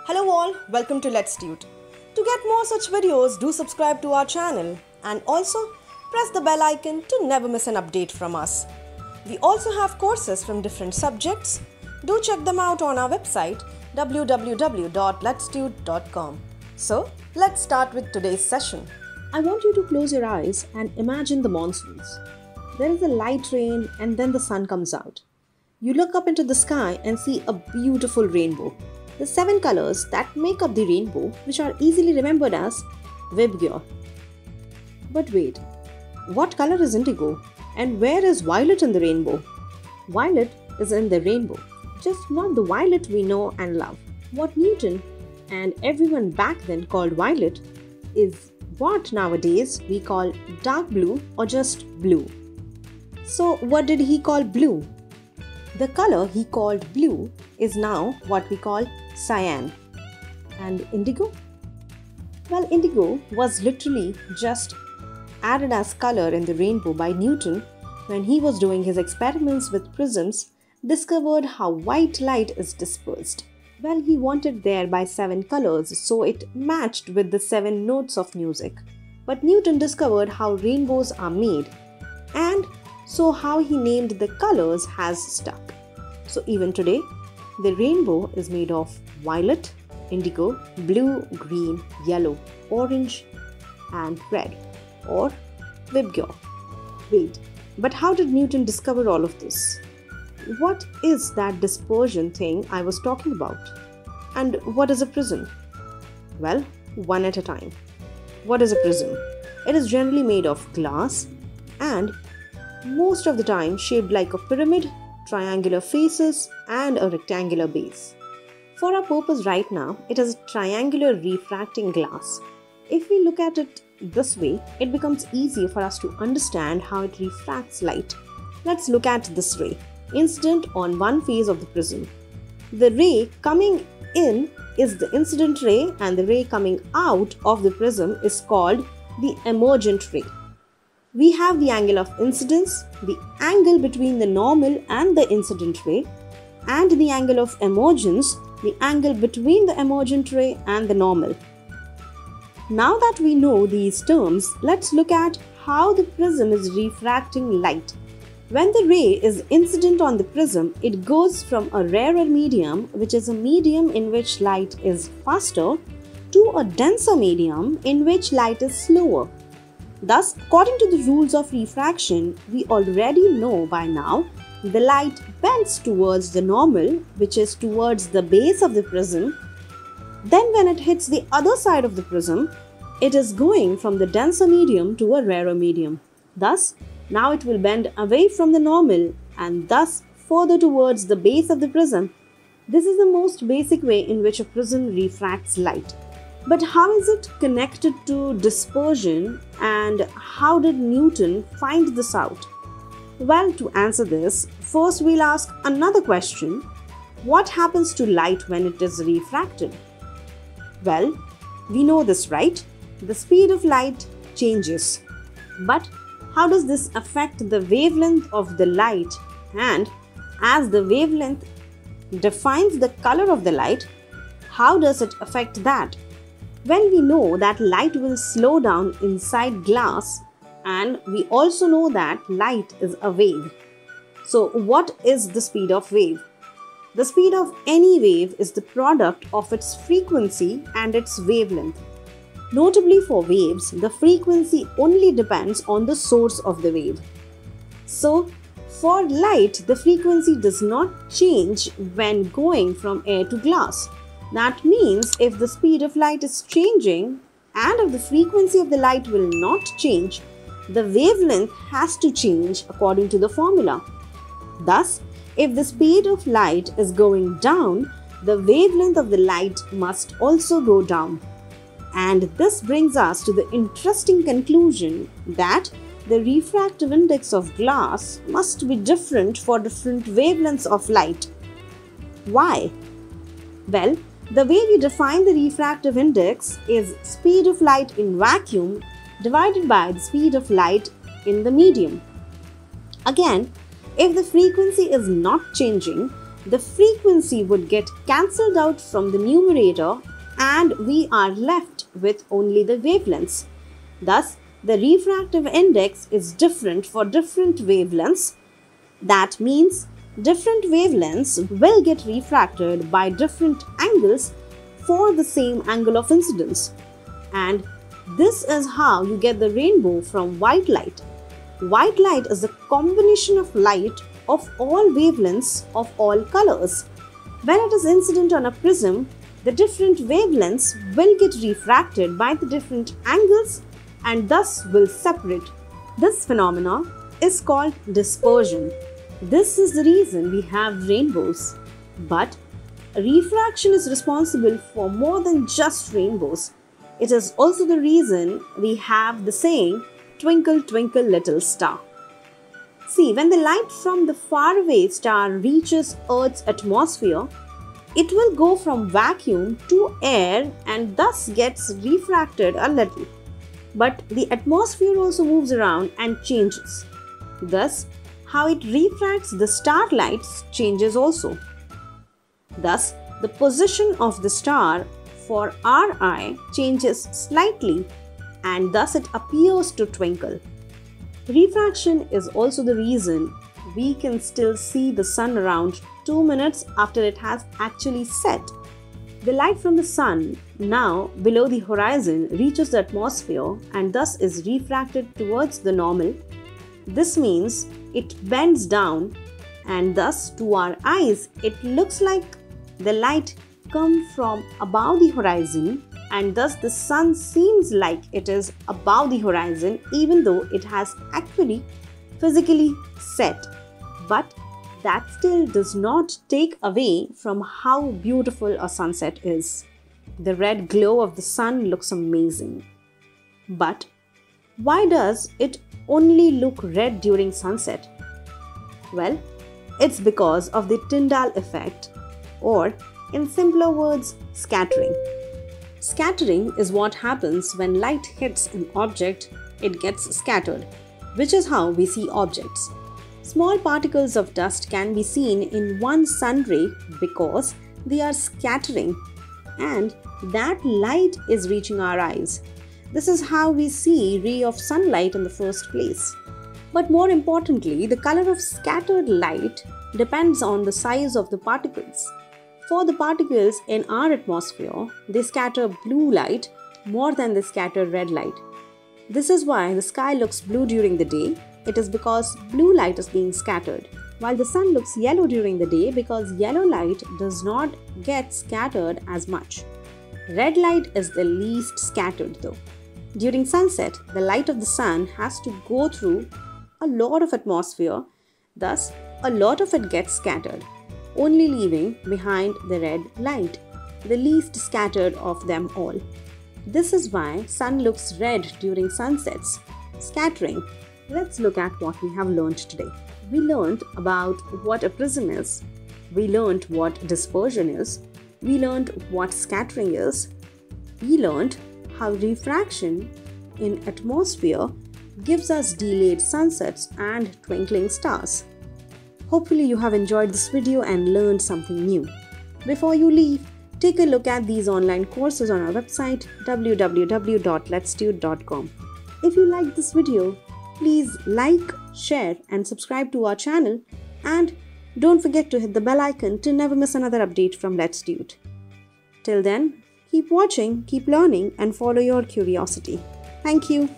Hello all, welcome to Let's Tute. To get more such videos, do subscribe to our channel and also press the bell icon to never miss an update from us. We also have courses from different subjects. Do check them out on our website www.letstute.com. So, let's start with today's session. I want you to close your eyes and imagine the monsoons. There is a light rain and then the sun comes out. You look up into the sky and see a beautiful rainbow. The 7 colors that make up the rainbow, which are easily remembered as Vibgyor. But wait, what color is indigo? And where is violet in the rainbow? Violet is in the rainbow, just not the violet we know and love. What Newton and everyone back then called violet is what nowadays we call dark blue or just blue. So what did he call blue? The color he called blue is now what we call cyan. And indigo? Well, indigo was literally just added as color in the rainbow by Newton when he was doing his experiments with prisms, discovered how white light is dispersed. Well, he wanted thereby 7 colors, so it matched with the 7 notes of music. But Newton discovered how rainbows are made, and so how he named the colors has stuck. So even today, the rainbow is made of violet, indigo, blue, green, yellow, orange and red, or Vibgyor. Wait, but how did Newton discover all of this? What is that dispersion thing I was talking about? And what is a prism? Well, one at a time. What is a prism? It is generally made of glass and most of the time shaped like a pyramid, triangular faces and a rectangular base. For our purpose right now, it is a triangular refracting glass. If we look at it this way, it becomes easier for us to understand how it refracts light. Let's look at this ray, incident on one face of the prism. The ray coming in is the incident ray and the ray coming out of the prism is called the emergent ray. We have the angle of incidence, the angle between the normal and the incident ray, and the angle of emergence, the angle between the emergent ray and the normal. Now that we know these terms, let's look at how the prism is refracting light. When the ray is incident on the prism, it goes from a rarer medium, which is a medium in which light is faster, to a denser medium in which light is slower. Thus, according to the rules of refraction, we already know by now the light bends towards the normal, which is towards the base of the prism. Then when it hits the other side of the prism, it is going from the denser medium to a rarer medium. Thus, now it will bend away from the normal and thus further towards the base of the prism. This is the most basic way in which a prism refracts light. But how is it connected to dispersion and how did Newton find this out? Well, to answer this, first we'll ask another question. What happens to light when it is refracted? Well, we know this, right? The speed of light changes. But how does this affect the wavelength of the light? And as the wavelength defines the color of the light, how does it affect that? When we know that light will slow down inside glass and we also know that light is a wave. So what is the speed of wave? The speed of any wave is the product of its frequency and its wavelength. Notably for waves, the frequency only depends on the source of the wave. So for light, the frequency does not change when going from air to glass. That means if the speed of light is changing and if the frequency of the light will not change, the wavelength has to change according to the formula. Thus, if the speed of light is going down, the wavelength of the light must also go down. And this brings us to the interesting conclusion that the refractive index of glass must be different for different wavelengths of light. Why? Well, the way we define the refractive index is speed of light in vacuum divided by the speed of light in the medium. Again, if the frequency is not changing, the frequency would get cancelled out from the numerator and we are left with only the wavelengths. Thus, the refractive index is different for different wavelengths. That means different wavelengths will get refracted by different angles for the same angle of incidence. And this is how you get the rainbow from white light. White light is a combination of light of all wavelengths of all colors. When it is incident on a prism, the different wavelengths will get refracted by the different angles and thus will separate. This phenomena is called dispersion. This is the reason we have rainbows. But refraction is responsible for more than just rainbows. It is also the reason we have the saying, "Twinkle, twinkle, little star." See, when the light from the faraway star reaches Earth's atmosphere, it will go from vacuum to air and thus gets refracted a little. But the atmosphere also moves around and changes. Thus, how it refracts the starlight changes also. Thus, the position of the star for our eye changes slightly and thus it appears to twinkle. Refraction is also the reason we can still see the sun around 2 minutes after it has actually set. The light from the sun, now below the horizon, reaches the atmosphere and thus is refracted towards the normal. This means it bends down and thus to our eyes it looks like the light comes from above the horizon and thus the sun seems like it is above the horizon even though it has actually physically set. But that still does not take away from how beautiful a sunset is. The red glow of the sun looks amazing. But why does it only look red during sunset? Well, it's because of the Tyndall effect, or in simpler words, scattering. Scattering is what happens when light hits an object, it gets scattered, which is how we see objects. Small particles of dust can be seen in one sun ray because they are scattering and that light is reaching our eyes. This is how we see a ray of sunlight in the first place. But more importantly, the color of scattered light depends on the size of the particles. For the particles in our atmosphere, they scatter blue light more than they scatter red light. This is why the sky looks blue during the day. It is because blue light is being scattered, while the sun looks yellow during the day because yellow light does not get scattered as much. Red light is the least scattered though. During sunset, the light of the sun has to go through a lot of atmosphere, thus a lot of it gets scattered, only leaving behind the red light, the least scattered of them all. This is why sun looks red during sunsets. Scattering. Let's look at what we have learned today. We learned about what a prism is. We learned what dispersion is. We learned what scattering is. We learned how refraction in atmosphere gives us delayed sunsets and twinkling stars. Hopefully you have enjoyed this video and learned something new. Before you leave, take a look at these online courses on our website www.letstude.com. If you liked this video, please like, share and subscribe to our channel, and don't forget to hit the bell icon to never miss another update from Let's Dude. Till then, keep watching, keep learning and follow your curiosity. Thank you.